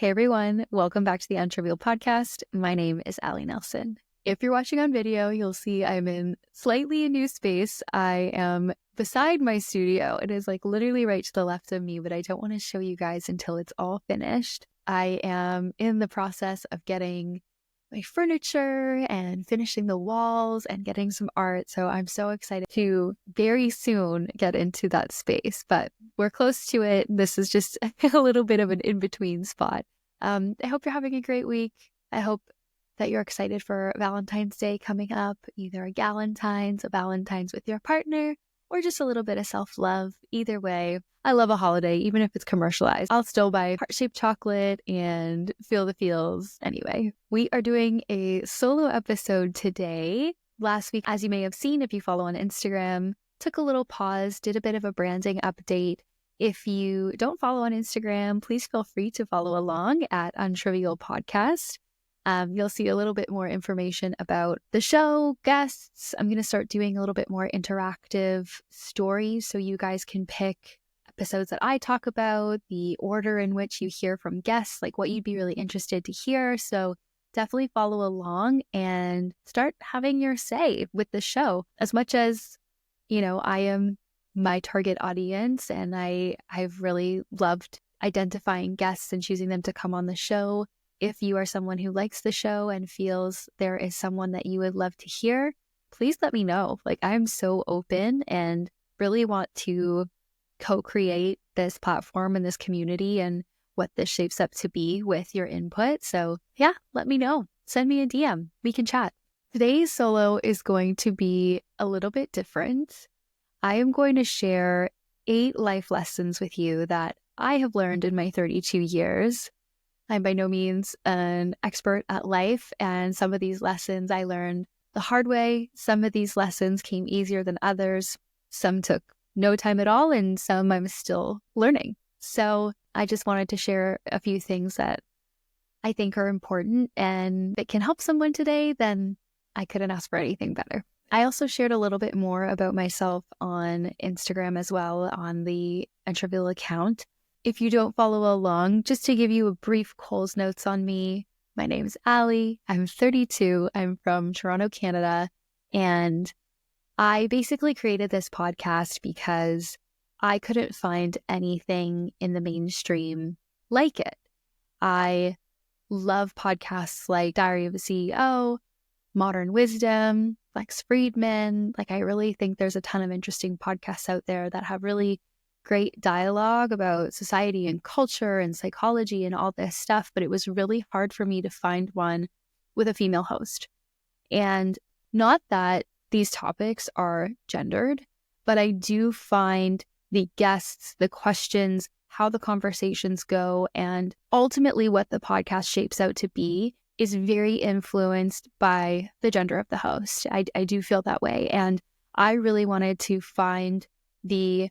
Hey everyone, welcome back to the UnTrivial podcast. My name is Allie Nelson. If you're watching on video, you'll see I'm in slightly a new space. I am beside my studio. It is like literally right to the left of me, but I don't want to show you guys until it's all finished. I am in the process of getting my furniture and finishing the walls and getting some art. So I'm so excited to very soon get into that space, but we're close to it. This is just a little bit of an in-between spot. I hope you're having a great week. I hope that you're excited for Valentine's Day coming up, either a Galentine's, a Valentine's with your partner, or just a little bit of self-love. Either way, I love a holiday, even if it's commercialized. I'll still buy heart-shaped chocolate and feel the feels. Anyway, we are doing a solo episode today. Last week, as you may have seen if you follow on Instagram, took a little pause, did a bit of a branding update. If you don't follow on Instagram, please feel free to follow along at UnTrivial Podcast. You'll see a little bit more information about the show, guests. I'm going to start doing a little bit more interactive stories so you guys can pick episodes that I talk about, the order in which you hear from guests, like what you'd be really interested to hear. So definitely follow along and start having your say with the show. As much as, I am my target audience and I've really loved identifying guests and choosing them to come on the show. If you are someone who likes the show and feels there is someone that you would love to hear, please let me know. I'm so open and really want to co-create this platform and this community and what this shapes up to be with your input. So yeah, let me know. Send me a DM. We can chat. Today's solo is going to be a little bit different. I am going to share 8 life lessons with you that I have learned in my 32 years. I'm by no means an expert at life, and some of these lessons I learned the hard way. Some of these lessons came easier than others. Some took no time at all, and some I'm still learning. So I just wanted to share a few things that I think are important, and if it can help someone today, then I couldn't ask for anything better. I also shared a little bit more about myself on Instagram as well, on the UnTrivial account. If you don't follow along, just to give you a brief Coles Notes on me, my name is Allie. I'm 32. I'm from Toronto, Canada. And I basically created this podcast because I couldn't find anything in the mainstream like it. I love podcasts like Diary of a CEO, Modern Wisdom, Lex Friedman. I really think there's a ton of interesting podcasts out there that have really great dialogue about society and culture and psychology and all this stuff, but it was really hard for me to find one with a female host. And not that these topics are gendered, but I do find the guests, the questions, how the conversations go, and ultimately what the podcast shapes out to be is very influenced by the gender of the host. I do feel that way. And I really wanted to find the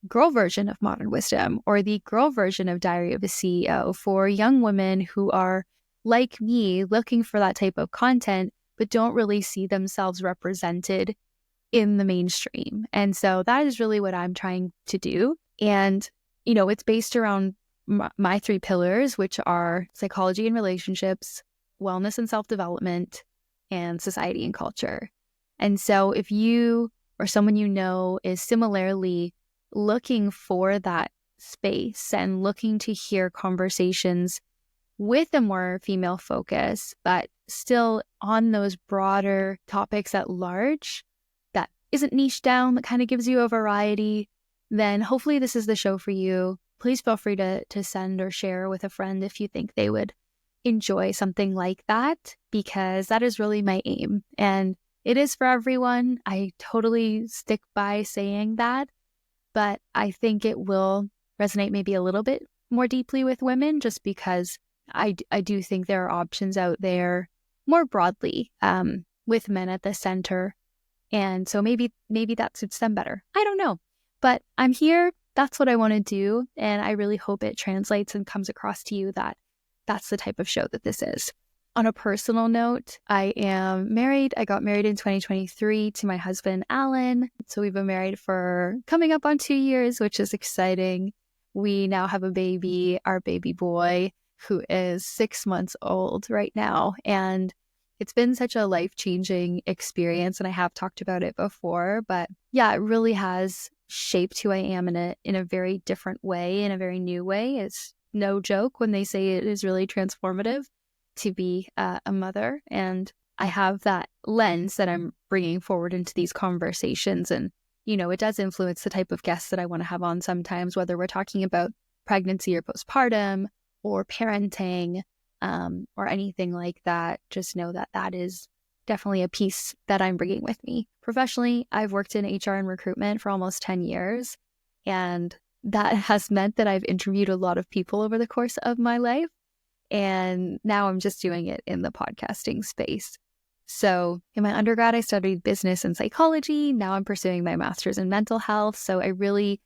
girl version of Modern Wisdom or the girl version of Diary of a CEO for young women who are like me looking for that type of content but don't really see themselves represented in the mainstream. And so that is really what I'm trying to do. And it's based around my 3 pillars, which are psychology and relationships, wellness and self-development, and society and culture. And so if you or someone you know is similarly looking for that space and looking to hear conversations with a more female focus, but still on those broader topics at large, that isn't niche down, that kind of gives you a variety, then hopefully this is the show for you. Please feel free to send or share with a friend if you think they would enjoy something like that, because that is really my aim. And it is for everyone. I totally stick by saying that. But I think it will resonate maybe a little bit more deeply with women just because I do think there are options out there more broadly with men at the center. And so maybe that suits them better. I don't know. But I'm here. That's what I want to do. And I really hope it translates and comes across to you that that's the type of show that this is. On a personal note, I am married. I got married in 2023 to my husband, Alan. So we've been married for coming up on 2 years, which is exciting. We now have a baby, our baby boy. who is 6 months old right now. And it's been such a life-changing experience. And I have talked about it before, but yeah, it really has shaped who I am in a very different way, in a very new way. It's no joke when they say it is really transformative to be a mother. And I have that lens that I'm bringing forward into these conversations. And, it does influence the type of guests that I want to have on sometimes, whether we're talking about pregnancy or postpartum or parenting or anything like that. Just know that that is definitely a piece that I'm bringing with me. Professionally, I've worked in HR and recruitment for almost 10 years, and that has meant that I've interviewed a lot of people over the course of my life. And now I'm just doing it in the podcasting space. So in my undergrad, I studied business and psychology. Now I'm pursuing my master's in mental health. So I really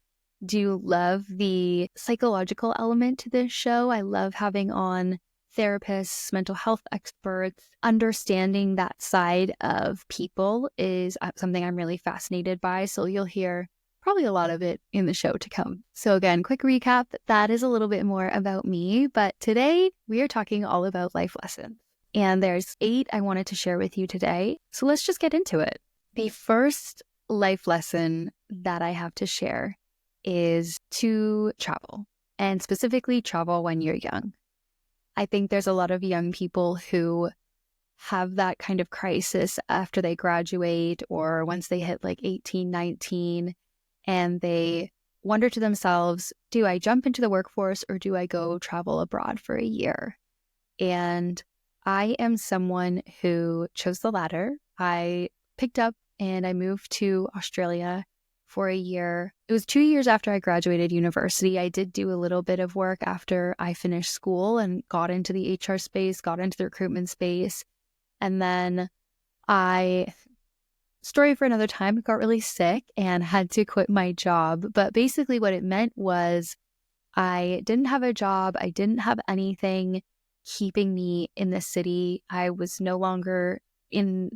do love the psychological element to this show. I love having on therapists, mental health experts. Understanding that side of people is something I'm really fascinated by. So you'll hear probably a lot of it in the show to come. So again, quick recap, that is a little bit more about me, but today we are talking all about life lessons. And there's 8 I wanted to share with you today. So let's just get into it. The first life lesson that I have to share is to travel, and specifically travel when you're young. I think there's a lot of young people who have that kind of crisis after they graduate or once they hit like 18, 19, and they wonder to themselves, do I jump into the workforce or do I go travel abroad for a year? And I am someone who chose the latter. I picked up and I moved to Australia for a year. It was 2 years after I graduated university. I did do a little bit of work after I finished school and got into the HR space, got into the recruitment space. And then story for another time, got really sick and had to quit my job. But basically what it meant was I didn't have a job. I didn't have anything keeping me in the city. I was no longer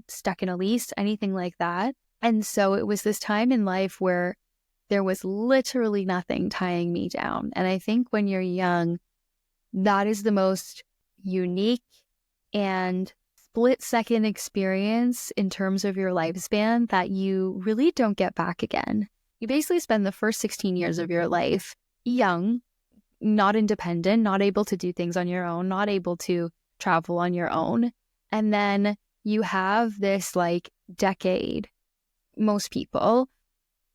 stuck in a lease, anything like that. And so it was this time in life where there was literally nothing tying me down. And I think when you're young, that is the most unique and split-second experience in terms of your lifespan that you really don't get back again. You basically spend the first 16 years of your life young, not independent, not able to do things on your own, not able to travel on your own. And then you have this like decade, most people,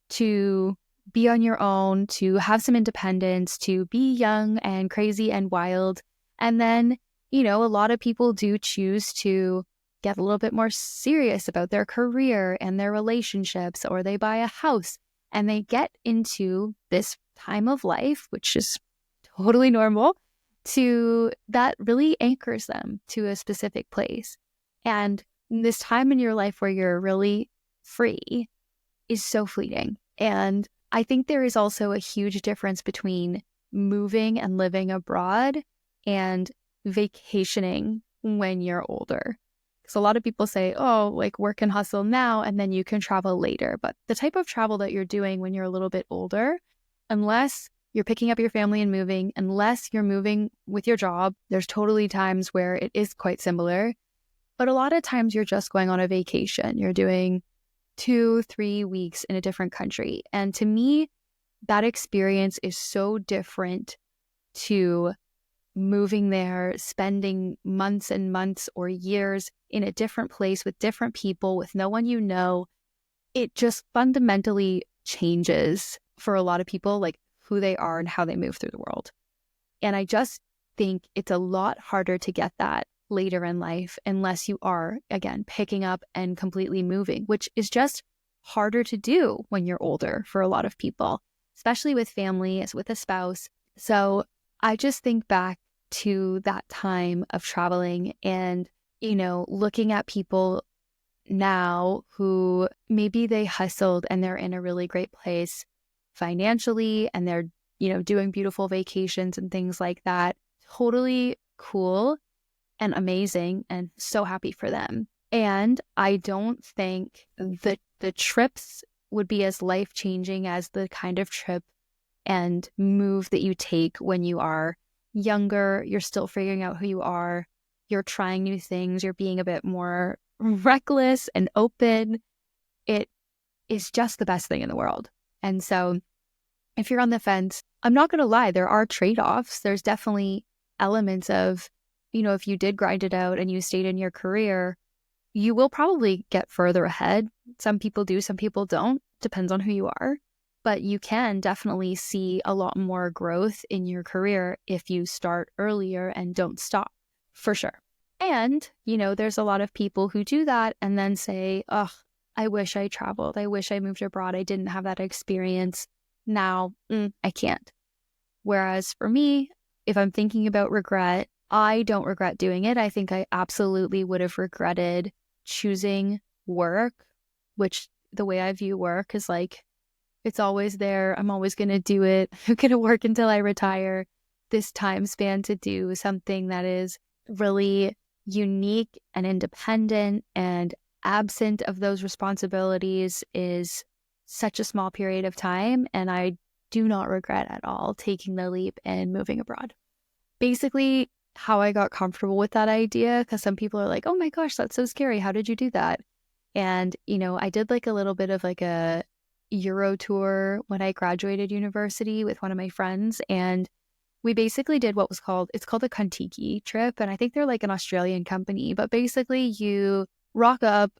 to be on your own, to have some independence, to be young and crazy and wild. And then, a lot of people do choose to get a little bit more serious about their career and their relationships, or they buy a house and they get into this time of life, which is totally normal, that really anchors them to a specific place. And this time in your life where you're really free is so fleeting. And I think there is also a huge difference between moving and living abroad and vacationing when you're older. Because a lot of people say, oh, like work and hustle now and then you can travel later. But the type of travel that you're doing when you're a little bit older, unless you're picking up your family and moving, unless you're moving with your job, there's totally times where it is quite similar. But a lot of times you're just going on a vacation. You're doing 2-3 weeks in a different country. And to me, that experience is so different to moving there, spending months and months or years in a different place with different people, with no one you know. It just fundamentally changes for a lot of people, like who they are and how they move through the world. And I just think it's a lot harder to get that later in life unless you are, again, picking up and completely moving, which is just harder to do when you're older for a lot of people, especially with family, as with a spouse. So I just think back to that time of traveling and, looking at people now who maybe they hustled and they're in a really great place financially and they're, doing beautiful vacations and things like that. Totally cool and amazing and so happy for them. And I don't think the trips would be as life-changing as the kind of trip and move that you take when you are younger, you're still figuring out who you are, you're trying new things, you're being a bit more reckless and open, it is just the best thing in the world. And so if you're on the fence, I'm not going to lie, there are trade-offs. There's definitely elements of, if you did grind it out and you stayed in your career, you will probably get further ahead. Some people do, some people don't. Depends on who you are. But you can definitely see a lot more growth in your career if you start earlier and don't stop, for sure. And, there's a lot of people who do that and then say, oh, I wish I traveled. I wish I moved abroad. I didn't have that experience. Now, I can't. Whereas for me, if I'm thinking about regret, I don't regret doing it. I think I absolutely would have regretted choosing work, which the way I view work is like, it's always there. I'm always going to do it. I'm going to work until I retire. This time span to do something that is really unique and independent and absent of those responsibilities is such a small period of time. And I do not regret at all taking the leap and moving abroad. Basically, how I got comfortable with that idea, because some people are like, oh my gosh, that's so scary. How did you do that? And, I did like a little bit of like a Euro tour when I graduated university with one of my friends. And we basically did it's called the Kontiki trip. And I think they're like an Australian company, but basically you rock up,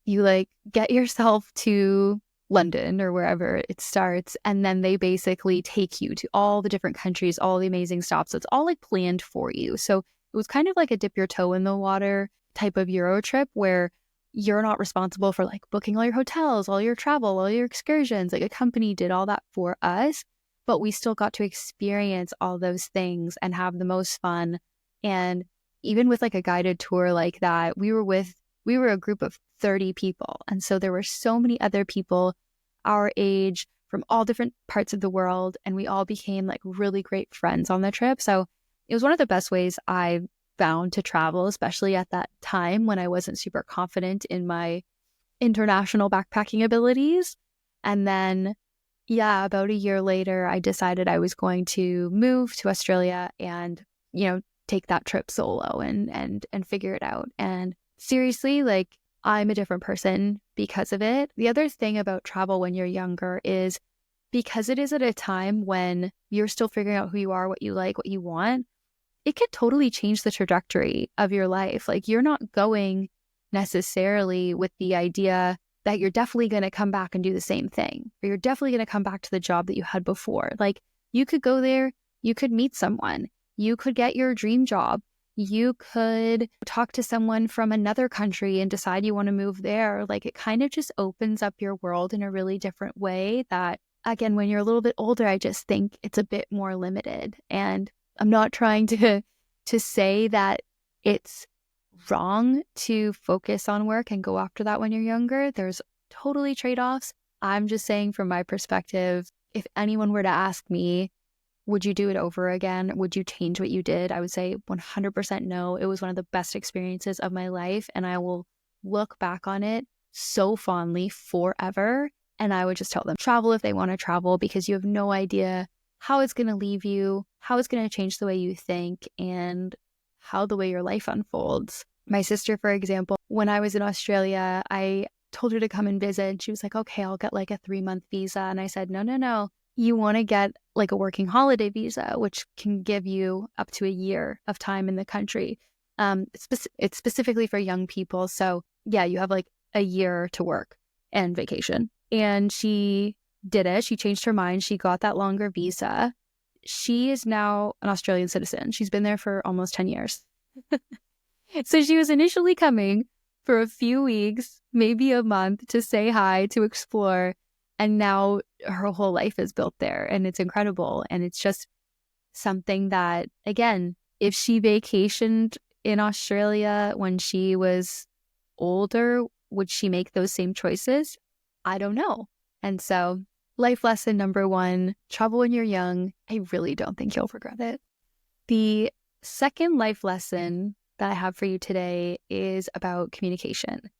you like get yourself to London or wherever it starts. And then they basically take you to all the different countries, all the amazing stops. So it's all like planned for you. So it was kind of like a dip your toe in the water type of Euro trip where you're not responsible for like booking all your hotels, all your travel, all your excursions. Like a company did all that for us, but we still got to experience all those things and have the most fun. And even with like a guided tour like that, we were a group of 30 people. And so there were so many other people our age from all different parts of the world. And we all became like really great friends on the trip. So it was one of the best ways I found to travel, especially at that time when I wasn't super confident in my international backpacking abilities. And then, about a year later, I decided I was going to move to Australia and, take that trip solo and figure it out. And seriously, like I'm a different person because of it. The other thing about travel when you're younger is because it is at a time when you're still figuring out who you are, what you like, what you want, it could totally change the trajectory of your life. Like you're not going necessarily with the idea that you're definitely going to come back and do the same thing, or you're definitely going to come back to the job that you had before. Like you could go there, you could meet someone, you could get your dream job, you could talk to someone from another country and decide you want to move there. Like it kind of just opens up your world in a really different way that, again, when you're a little bit older, I just think it's a bit more limited. And I'm not trying to say that it's wrong to focus on work and go after that when you're younger. There's totally trade-offs. I'm just saying from my perspective, if anyone were to ask me, would you do it over again? Would you change what you did? I would say 100% no. It was one of the best experiences of my life, and I will look back on it so fondly forever. And I would just tell them, travel if they want to travel, because you have no idea how it's going to leave you, how it's going to change the way you think, and how the way your life unfolds. My sister, for example, when I was in Australia, I told her to come and visit. She was like, okay, I'll get like a 3-month visa. And I said, no. You want to get like a working holiday visa, which can give you up to a year of time in the country. It's specifically for young people. So yeah, you have like a year to work and vacation. And she did it. She changed her mind. She got that longer visa. She is now an Australian citizen. She's been there for almost 10 years. So she was initially coming for a few weeks, maybe a month, to say hi, to explore. And now her whole life is built there, and it's incredible. And it's just something that, again, if she vacationed in Australia when she was older, would she make those same choices? I don't know. And so life lesson number 1, travel when you're young. I really don't think you'll regret it. The second life lesson that I have for you today is about communication.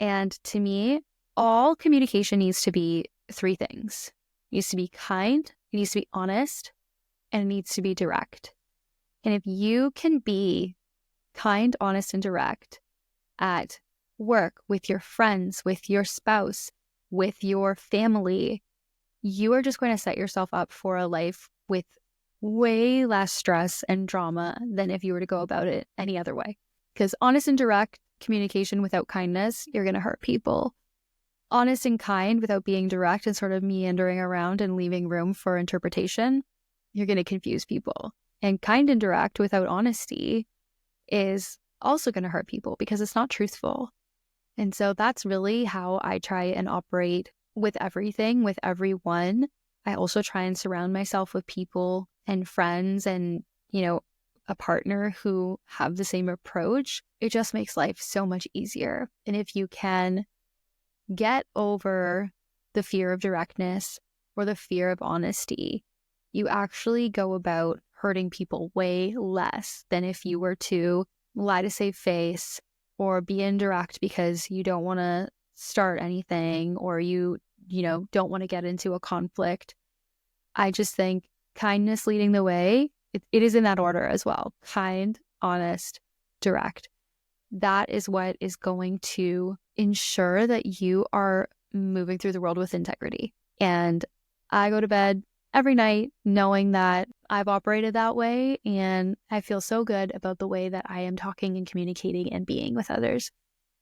And to me, all communication needs to be 3 things. It needs to be kind, it needs to be honest, and it needs to be direct. And if you can be kind, honest, and direct at work, with your friends, with your spouse, with your family, you are just going to set yourself up for a life with way less stress and drama than if you were to go about it any other way. Because honest and direct communication without kindness, you're going to hurt people. Honest and kind without being direct and sort of meandering around and leaving room for interpretation, you're going to confuse people. And kind and direct without honesty is also going to hurt people because it's not truthful. And so that's really how I try and operate with everything, with everyone. I also try and surround myself with people and friends and, a partner who have the same approach. It just makes life so much easier. And if you can get over the fear of directness or the fear of honesty, you actually go about hurting people way less than if you were to lie to save face or be indirect because you don't want to start anything or you don't want to get into a conflict. I just think kindness leading the way, it is in that order as well. Kind, honest, direct. That is what is going to ensure that you are moving through the world with integrity. And I go to bed every night knowing that I've operated that way, and I feel so good about the way that I am talking and communicating and being with others.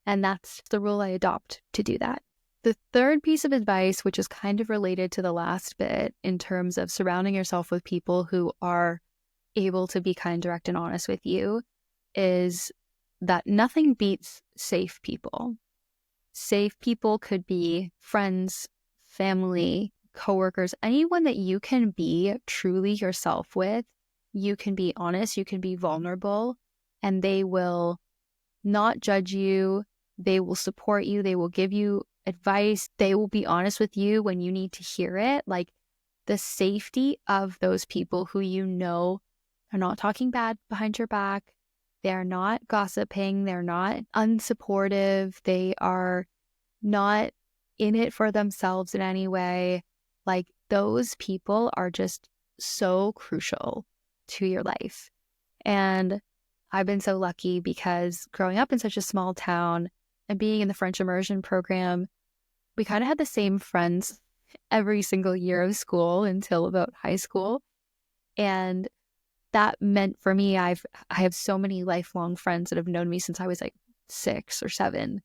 And that's the rule I adopt to do that. The third piece of advice, which is kind of related to the last bit in terms of surrounding yourself with people who are able to be kind, direct, and honest with you, is that nothing beats safe people. Safe people could be friends, family, coworkers, anyone that you can be truly yourself with. You can be honest, you can be vulnerable, and they will not judge you. They will support you. They will give you advice. They will be honest with you when you need to hear it. Like, the safety of those people who are not talking bad behind your back. They're not gossiping. They're not unsupportive. They are not in it for themselves in any way. Like, those people are just so crucial to your life. And I've been so lucky because growing up in such a small town and being in the French immersion program, we kind of had the same friends every single year of school until about high school. And that meant for me, I have so many lifelong friends that have known me since I was like 6 or 7.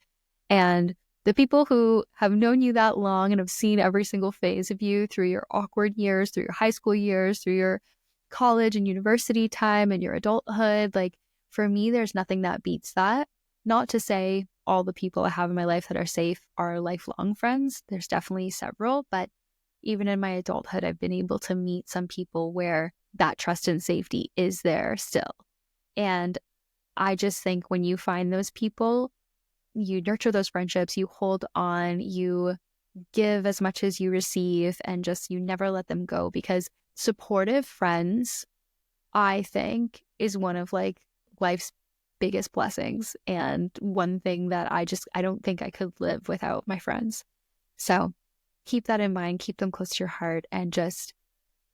And the people who have known you that long and have seen every single phase of you through your awkward years, through your high school years, through your college and university time and your adulthood, like, for me, there's nothing that beats that. Not to say all the people I have in my life that are safe are lifelong friends. There's definitely several, but even in my adulthood, I've been able to meet some people where that trust and safety is there still. And I just think when you find those people, you nurture those friendships, you hold on, you give as much as you receive, and just you never let them go, because supportive friends, I think, is one of like life's biggest blessings, and one thing that I don't think I could live without my friends. So keep that in mind, keep them close to your heart, and just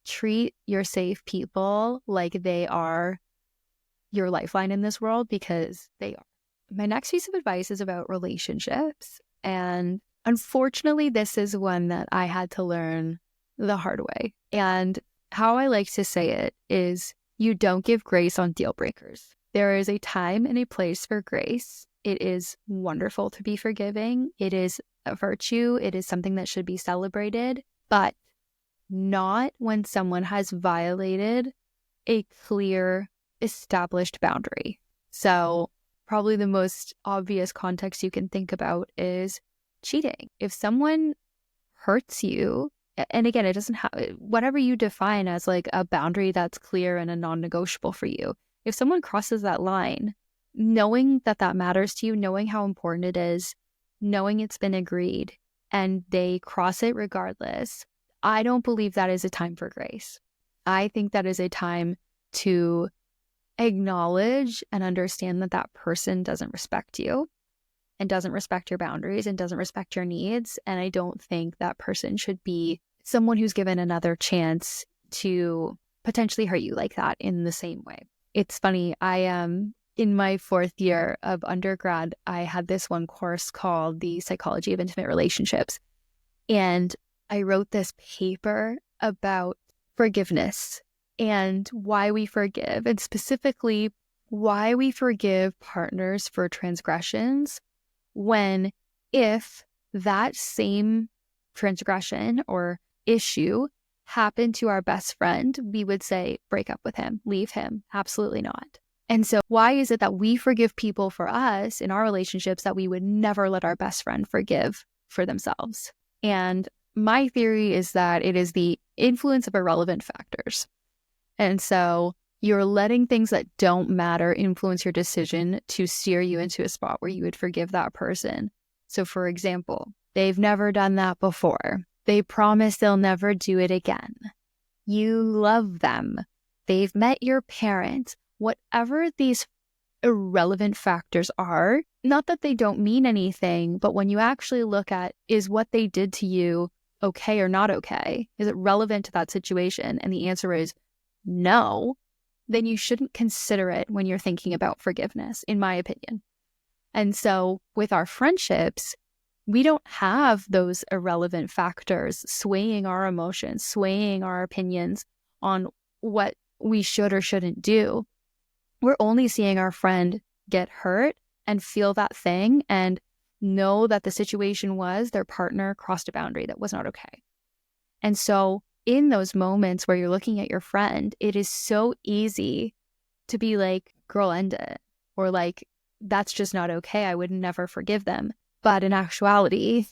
treat your safe people like they are your lifeline in this world, because they are. My next piece of advice is about relationships. And unfortunately, this is one that I had to learn the hard way. And how I like to say it is, you don't give grace on deal breakers. There is a time and a place for grace. It is wonderful to be forgiving. It is a virtue. It is something that should be celebrated, but not when someone has violated a clear, established boundary. So probably the most obvious context you can think about is cheating. If someone hurts you, and again, it doesn't have, whatever you define as like a boundary that's clear and a non-negotiable for you, if someone crosses that line, knowing that that matters to you, knowing how important it is, knowing it's been agreed, and they cross it regardless, I don't believe that is a time for grace. I think that is a time to acknowledge and understand that that person doesn't respect you and doesn't respect your boundaries and doesn't respect your needs. And I don't think that person should be someone who's given another chance to potentially hurt you like that in the same way. It's funny. I am in my 4th year of undergrad. I had this one course called The Psychology of Intimate Relationships. And I wrote this paper about forgiveness and why we forgive, and specifically why we forgive partners for transgressions when, if that same transgression or issue happened to our best friend, we would say, break up with him, leave him. Absolutely not. And so why is it that we forgive people for us in our relationships that we would never let our best friend forgive for themselves? And my theory is that it is the influence of irrelevant factors. And so you're letting things that don't matter influence your decision to steer you into a spot where you would forgive that person. So for example, they've never done that before. They promise they'll never do it again. You love them. They've met your parents. Whatever these irrelevant factors are, not that they don't mean anything, but when you actually look at, is what they did to you okay or not okay? Is it relevant to that situation? And the answer is no. Then you shouldn't consider it when you're thinking about forgiveness, in my opinion. And so with our friendships, we don't have those irrelevant factors swaying our emotions, swaying our opinions on what we should or shouldn't do. We're only seeing our friend get hurt and feel that thing and know that the situation was their partner crossed a boundary that was not okay. And so in those moments where you're looking at your friend, it is so easy to be like, girl, end it. Or like, that's just not okay. I would never forgive them. But in actuality,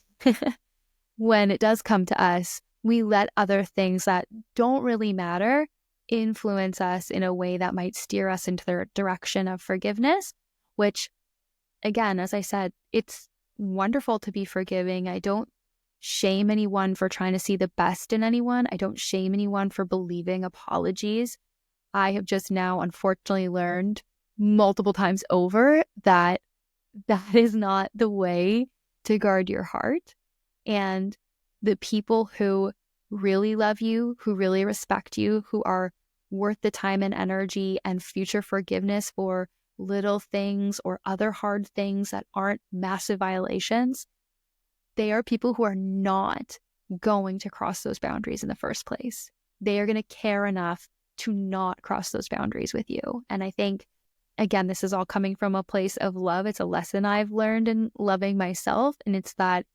when it does come to us, we let other things that don't really matter influence us in a way that might steer us into the direction of forgiveness, which, again, as I said, it's wonderful to be forgiving. I don't shame anyone for trying to see the best in anyone. I don't shame anyone for believing apologies. I have just now, unfortunately, learned multiple times over that that is not the way to guard your heart. And the people who really love you, who really respect you, who are worth the time and energy and future forgiveness for little things or other hard things that aren't massive violations, they are people who are not going to cross those boundaries in the first place. They are going to care enough to not cross those boundaries with you. And I think, again, this is all coming from a place of love. It's a lesson I've learned in loving myself. And it's that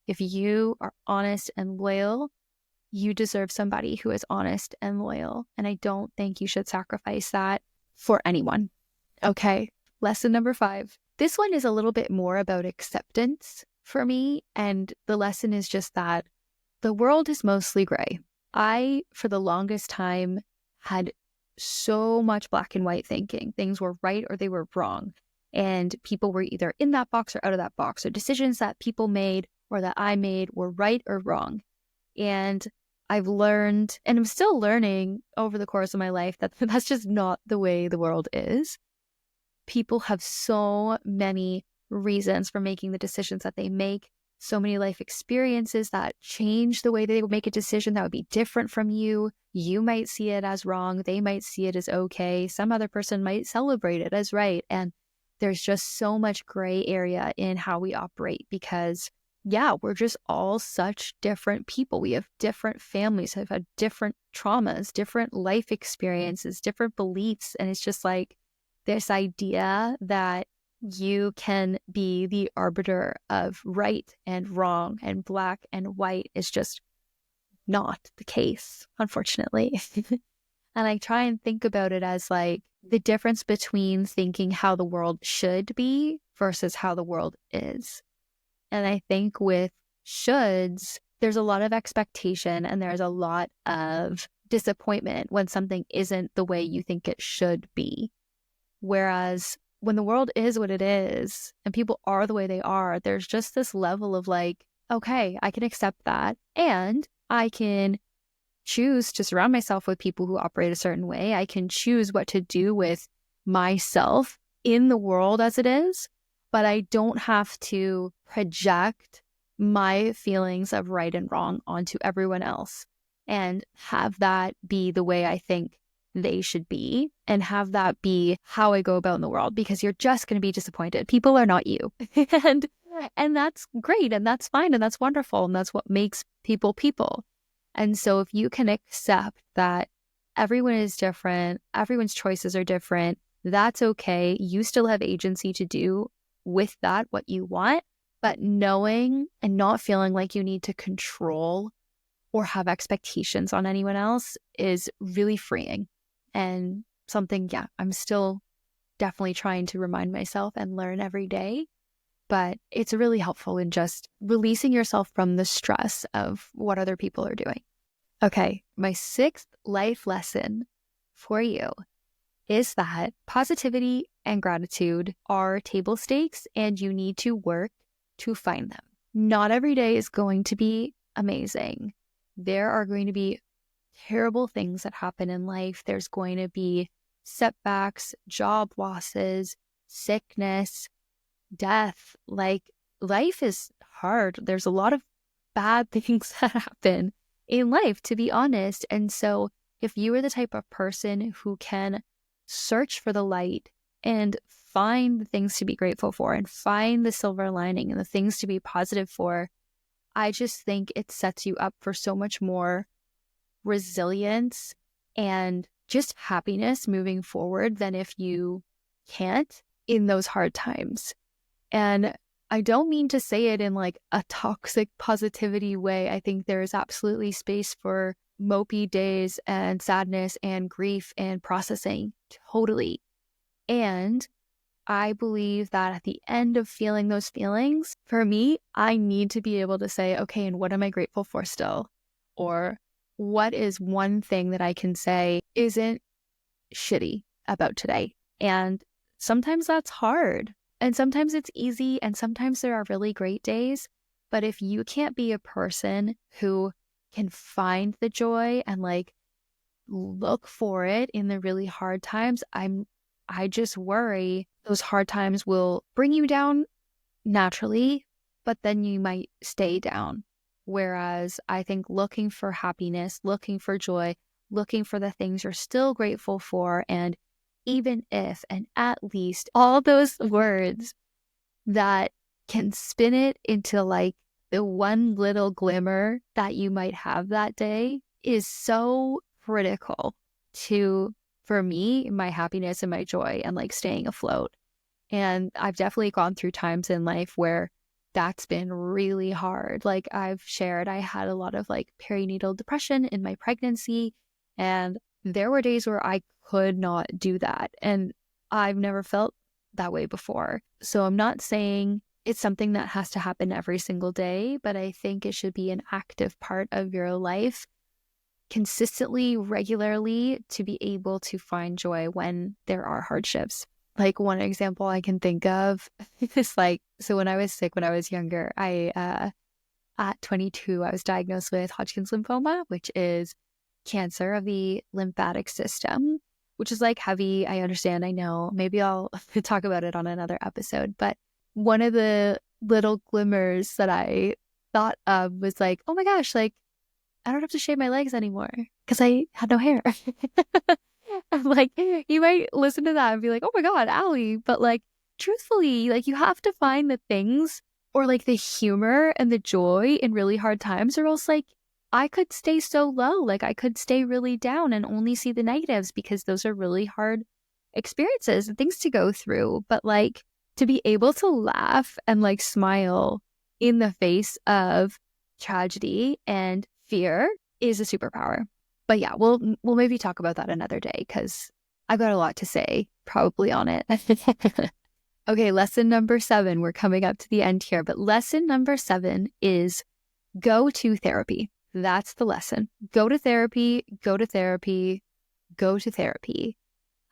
if you are honest and loyal, you deserve somebody who is honest and loyal. And I don't think you should sacrifice that for anyone. Okay, lesson number 5. This one is a little bit more about acceptance for me. And the lesson is just that the world is mostly gray. I, for the longest time, had so much black and white thinking. Things were right or they were wrong. And people were either in that box or out of that box. So decisions that people made or that I made were right or wrong. And I've learned, and I'm still learning over the course of my life, that that's just not the way the world is. People have so many reasons for making the decisions that they make, so many life experiences that change the way they would make a decision that would be different from you. You might see it as wrong. They might see it as okay. Some other person might celebrate it as right. And there's just so much gray area in how we operate because, yeah, we're just all such different people. We have different families, have had different traumas, different life experiences, different beliefs. And it's just like this idea that you can be the arbiter of right and wrong and black and white is just not the case, unfortunately. And I try and think about it as like the difference between thinking how the world should be versus how the world is. And I think with shoulds, there's a lot of expectation and there's a lot of disappointment when something isn't the way you think it should be. Whereas when the world is what it is and people are the way they are, there's just this level of like, okay, I can accept that. And I can choose to surround myself with people who operate a certain way. I can choose what to do with myself in the world as it is, but I don't have to project my feelings of right and wrong onto everyone else and have that be the way I think they should be and have that be how I go about in the world, because you're just going to be disappointed. People are not you. and and that's great, and that's fine, and that's wonderful, and that's what makes people people. And so if you can accept that everyone is different, everyone's choices are different, that's okay. You still have agency to do with that what you want, but knowing and not feeling like you need to control or have expectations on anyone else is really freeing, and something, I'm still definitely trying to remind myself and learn every day. But it's really helpful in just releasing yourself from the stress of what other people are doing. Okay, my 6th life lesson for you is that positivity and gratitude are table stakes, and you need to work to find them. Not every day is going to be amazing. There are going to be terrible things that happen in life. There's going to be setbacks, job losses, sickness, death. Like, life is hard. There's a lot of bad things that happen in life, to be honest. And so if you are the type of person who can search for the light and find the things to be grateful for and find the silver lining and the things to be positive for, I just think it sets you up for so much more resilience and just happiness moving forward than if you can't in those hard times. And I don't mean to say it in like a toxic positivity way. I think there is absolutely space for mopey days and sadness and grief and processing, totally. And I believe that at the end of feeling those feelings, for me, I need to be able to say, okay, and what am I grateful for still? Or what is one thing that I can say isn't shitty about today? And sometimes that's hard. And sometimes it's easy, and sometimes there are really great days. But if you can't be a person who can find the joy and like look for it in the really hard times, I just worry those hard times will bring you down naturally, but then you might stay down. Whereas I think looking for happiness, looking for joy, looking for the things you're still grateful for, and even if, and at least, all those words that can spin it into like the one little glimmer that you might have that day is so critical to, for me, my happiness and my joy and like staying afloat. And I've definitely gone through times in life where that's been really hard. Like I've shared, I had a lot of like perinatal depression in my pregnancy, and there were days where I could not do that. And I've never felt that way before. So I'm not saying it's something that has to happen every single day, but I think it should be an active part of your life consistently, regularly, to be able to find joy when there are hardships. Like one example I can think of is like, so when I was sick, when I was younger, at 22, I was diagnosed with Hodgkin's lymphoma, which is cancer of the lymphatic system, which is like heavy. I understand. I know. Maybe I'll talk about it on another episode. But one of the little glimmers that I thought of was like, oh my gosh, like I don't have to shave my legs anymore because I had no hair. I'm like, you might listen to that and be like, oh my God, Allie. But like, truthfully, like you have to find the things or like the humor and the joy in really hard times, or else like I could stay so low. Like I could stay really down and only see the negatives, because those are really hard experiences and things to go through. But like to be able to laugh and like smile in the face of tragedy and fear is a superpower. But yeah, we'll maybe talk about that another day, because I've got a lot to say probably on it. Okay, lesson number 7. We're coming up to the end here, but lesson number 7 is go to therapy. That's the lesson. Go to therapy, go to therapy, go to therapy.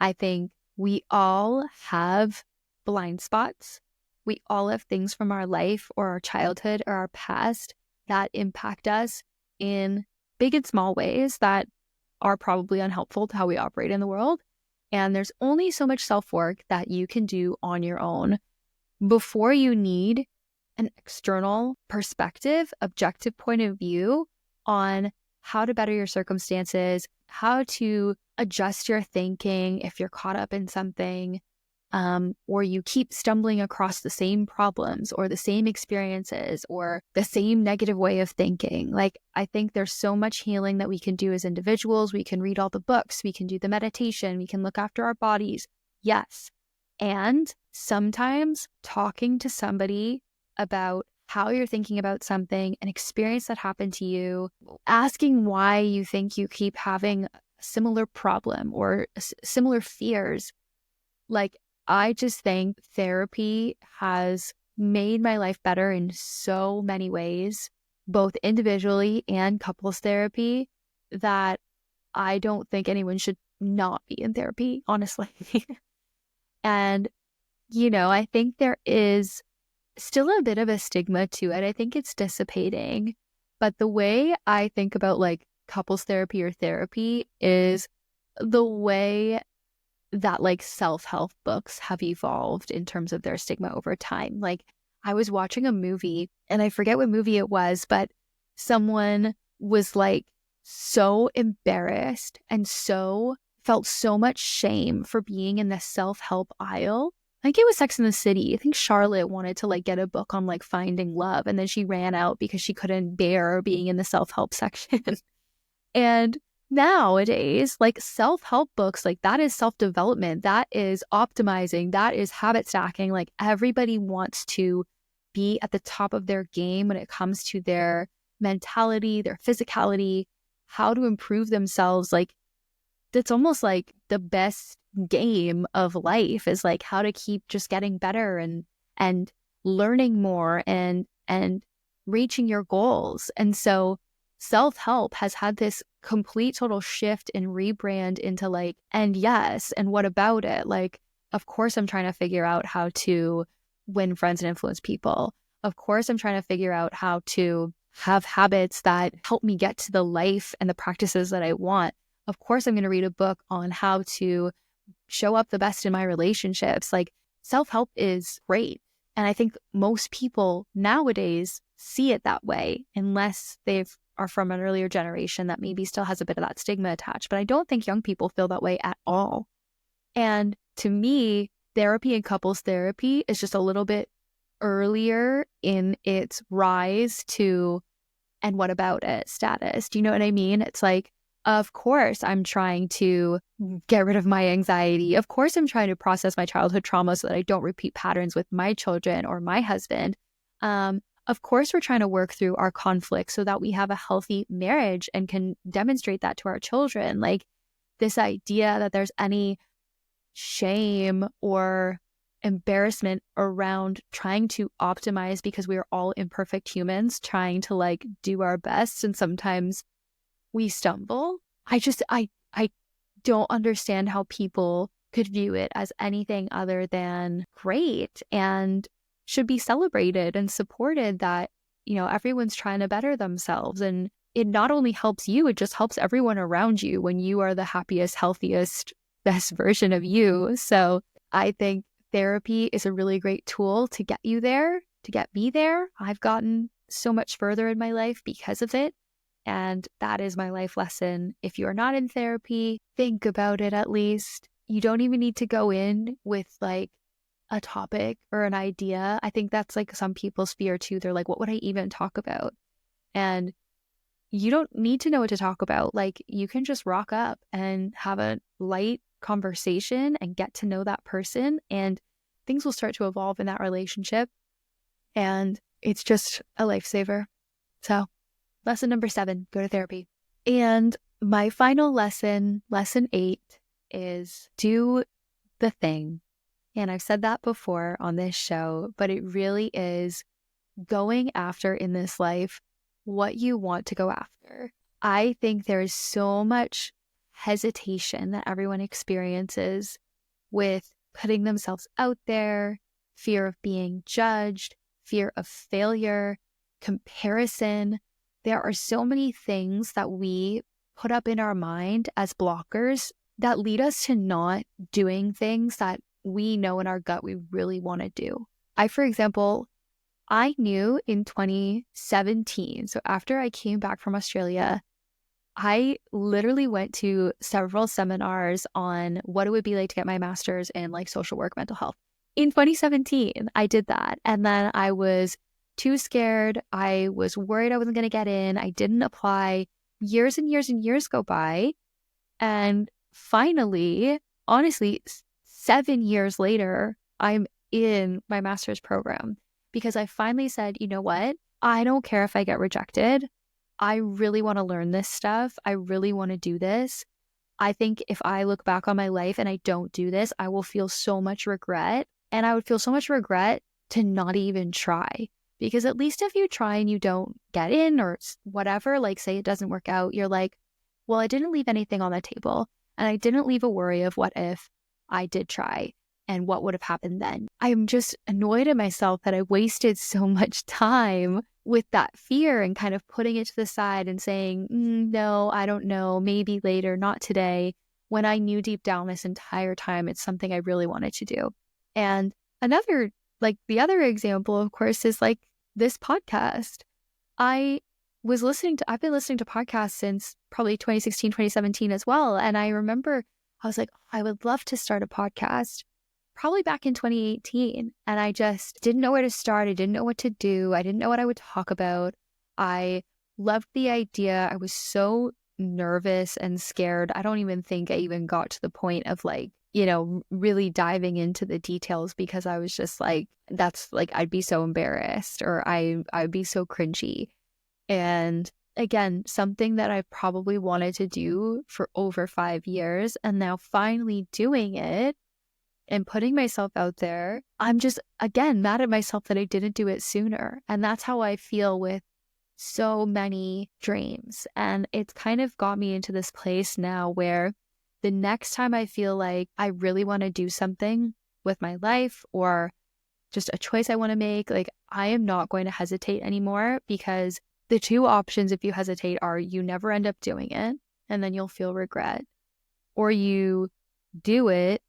I think we all have blind spots. We all have things from our life or our childhood or our past that impact us in big and small ways that are probably unhelpful to how we operate in the world. And there's only so much self-work that you can do on your own before you need an external perspective, objective point of view on how to better your circumstances, how to adjust your thinking if you're caught up in something, or you keep stumbling across the same problems or the same experiences or the same negative way of thinking. Like, I think there's so much healing that we can do as individuals. We can read all the books, we can do the meditation, we can look after our bodies. Yes. And sometimes talking to somebody about how you're thinking about something, an experience that happened to you, asking why you think you keep having a similar problem or similar fears. Like, I just think therapy has made my life better in so many ways, both individually and couples therapy, that I don't think anyone should not be in therapy, honestly. And, I think there is still a bit of a stigma to it. I think it's dissipating. But the way I think about like couples therapy or therapy is the way that like self-help books have evolved in terms of their stigma over time. Like, I was watching a movie and I forget what movie it was, but someone was like so embarrassed and felt so much shame for being in the self-help aisle. I think it was Sex and the City. I think Charlotte wanted to like get a book on like finding love, and then she ran out because she couldn't bear being in the self-help section. And nowadays, like self-help books, like that is self-development, that is optimizing, that is habit stacking. Like, everybody wants to be at the top of their game when it comes to their mentality, their physicality, how to improve themselves. Like, that's almost like the best game of life is like how to keep just getting better and learning more and reaching your goals. And so self-help has had this complete total shift and rebrand into like, and yes, and what about it? Like, of course I'm trying to figure out how to win friends and influence people. Of course I'm trying to figure out how to have habits that help me get to the life and the practices that I want. Of course I'm going to read a book on how to show up the best in my relationships. Like, self-help is great. And I think most people nowadays see it that way, unless they are from an earlier generation that maybe still has a bit of that stigma attached. But I don't think young people feel that way at all. And to me, therapy and couples therapy is just a little bit earlier in its rise to, and what about it status. Do you know what I mean? It's like, of course I'm trying to get rid of my anxiety. Of course I'm trying to process my childhood trauma so that I don't repeat patterns with my children or my husband. Of course we're trying to work through our conflicts so that we have a healthy marriage and can demonstrate that to our children. Like, this idea that there's any shame or embarrassment around trying to optimize, because we are all imperfect humans trying to like do our best, and sometimes we stumble. I don't understand how people could view it as anything other than great and should be celebrated and supported, that, everyone's trying to better themselves. And it not only helps you, it just helps everyone around you when you are the happiest, healthiest, best version of you. So I think therapy is a really great tool to get you there, to get me there. I've gotten so much further in my life because of it. And that is my life lesson. If you are not in therapy, think about it at least. You don't even need to go in with like a topic or an idea. I think that's like some people's fear too. They're like, what would I even talk about? And you don't need to know what to talk about. Like, you can just rock up and have a light conversation and get to know that person, and things will start to evolve in that relationship. And it's just a lifesaver. So, lesson number 7, go to therapy. And my final lesson, lesson 8, is do the thing. And I've said that before on this show, but it really is going after in this life what you want to go after. I think there is so much hesitation that everyone experiences with putting themselves out there, fear of being judged, fear of failure, comparison. There are so many things that we put up in our mind as blockers that lead us to not doing things that we know in our gut we really want to do. For example, I knew in 2017, so after I came back from Australia, I literally went to several seminars on what it would be like to get my master's in like social work, mental health. In 2017, I did that. And then I was too scared. I was worried I wasn't going to get in. I didn't apply. Years and years and years go by. And finally, honestly, 7 years later, I'm in my master's program because I finally said, you know what? I don't care if I get rejected. I really want to learn this stuff. I really want to do this. I think if I look back on my life and I don't do this, I will feel so much regret. And I would feel so much regret to not even try. Because at least if you try and you don't get in or whatever, like say it doesn't work out, you're like, well, I didn't leave anything on the table. And I didn't leave a worry of what if I did try and what would have happened then. I'm just annoyed at myself that I wasted so much time with that fear and kind of putting it to the side and saying, no, I don't know, maybe later, not today, when I knew deep down this entire time it's something I really wanted to do. And another, like the other example, of course, is like this podcast. I've been listening to podcasts since probably 2016, 2017 as well. And I remember I was like, I would love to start a podcast probably back in 2018. And I just didn't know where to start. I didn't know what to do. I didn't know what I would talk about. I loved the idea. I was so nervous and scared. I don't even think I even got to the point of like, really diving into the details because I was just like, that's like, I'd be so embarrassed or I'd be so cringy. And again, something that I probably wanted to do for over 5 years and now finally doing it and putting myself out there, I'm just, again, mad at myself that I didn't do it sooner. And that's how I feel with so many dreams. And it's kind of got me into this place now where the next time I feel like I really want to do something with my life or just a choice I want to make, like I am not going to hesitate anymore because the two options if you hesitate are you never end up doing it and then you'll feel regret, or you do it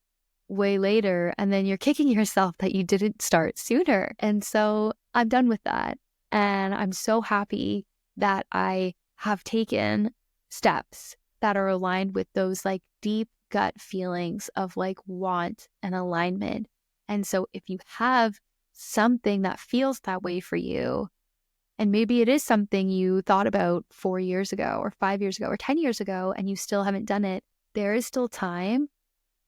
way later and then you're kicking yourself that you didn't start sooner. And so I'm done with that. And I'm so happy that I have taken steps that are aligned with those like deep gut feelings of like want and alignment. And so if you have something that feels that way for you, and maybe it is something you thought about 4 years ago or 5 years ago or 10 years ago and you still haven't done it, there is still time.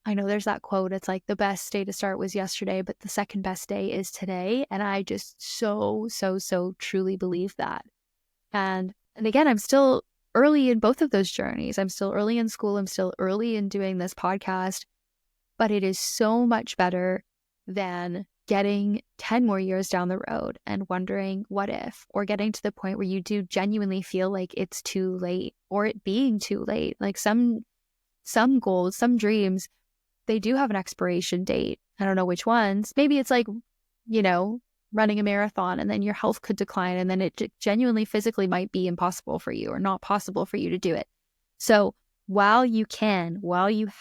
I know there's that quote, it's like the best day to start was yesterday, but the second best day is today. And I just so truly believe that. And again, I'm still early in both of those journeys. I'm still early in school. I'm still early in doing this podcast, but it is so much better than getting 10 more years down the road and wondering what if, or getting to the point where you do genuinely feel like it's too late or it being too late. Like some goals, some dreams, they do have an expiration date. I don't know which ones. Maybe it's like, running a marathon and then your health could decline and then it genuinely physically might be impossible for you or not possible for you to do it. So while you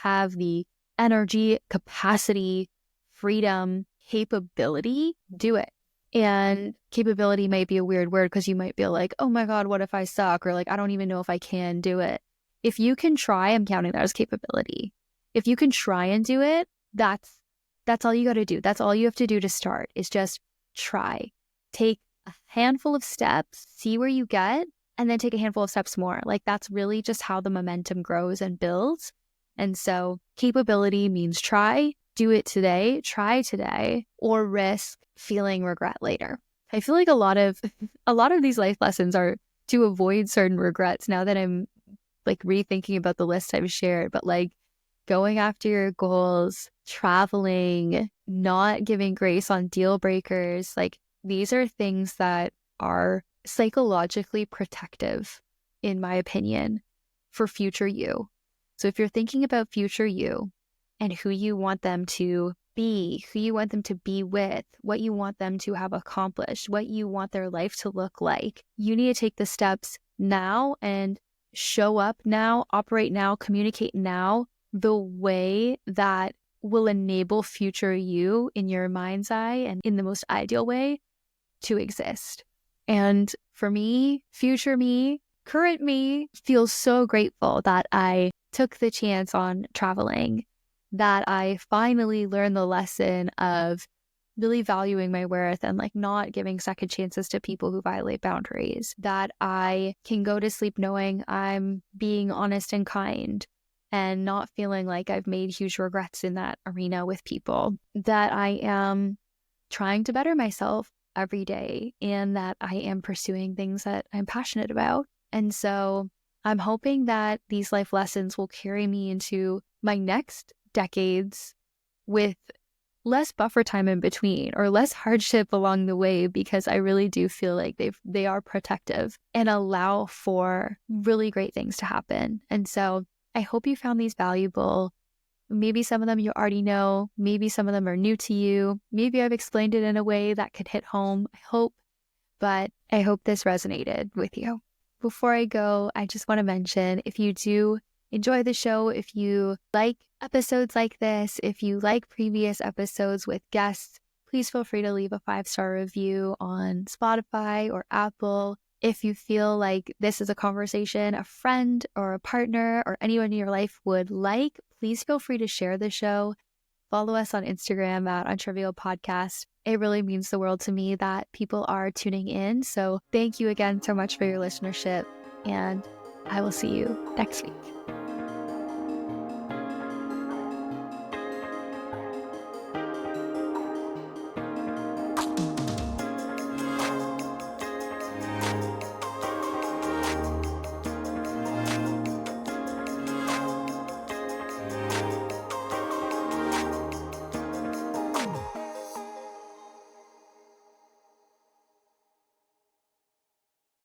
have the energy, capacity, freedom, capability, do it. And capability might be a weird word because you might feel like, oh my God, what if I suck? Or like, I don't even know if I can do it. If you can try, I'm counting that as capability. If you can try and do it, that's all you got to do. That's all you have to do to start is just try. Take a handful of steps, see where you get, and then take a handful of steps more. Like that's really just how the momentum grows and builds. And so capability means try, do it today, try today, or risk feeling regret later. I feel like a lot of these life lessons are to avoid certain regrets now that I'm like rethinking about the list I've shared, but like going after your goals, traveling, not giving grace on deal breakers, like these are things that are psychologically protective, in my opinion, for future you. So if you're thinking about future you and who you want them to be, who you want them to be with, what you want them to have accomplished, what you want their life to look like, you need to take the steps now and show up now, operate now, communicate now, the way that will enable future you in your mind's eye and in the most ideal way to exist. And for me, future me current me feels so grateful that I took the chance on traveling, that I finally learned the lesson of really valuing my worth and like not giving second chances to people who violate boundaries, that I can go to sleep knowing I'm being honest and kind and not feeling like I've made huge regrets in that arena with people, that I am trying to better myself every day and that I am pursuing things that I'm passionate about. And so I'm hoping that these life lessons will carry me into my next decades with less buffer time in between or less hardship along the way, because I really do feel like they are protective and allow for really great things to happen. And so I hope you found these valuable. Maybe some of them you already know, maybe some of them are new to you, maybe I've explained it in a way that could hit home, I hope, but I hope this resonated with you. Before I go, I just want to mention, if you do enjoy the show, if you like episodes like this, if you like previous episodes with guests, please feel free to leave a 5-star review on Spotify or Apple. If you feel like this is a conversation a friend or a partner or anyone in your life would like, please feel free to share the show. Follow us on Instagram at UnTrivial Podcast. It really means the world to me that people are tuning in. So thank you again so much for your listenership, and I will see you next week.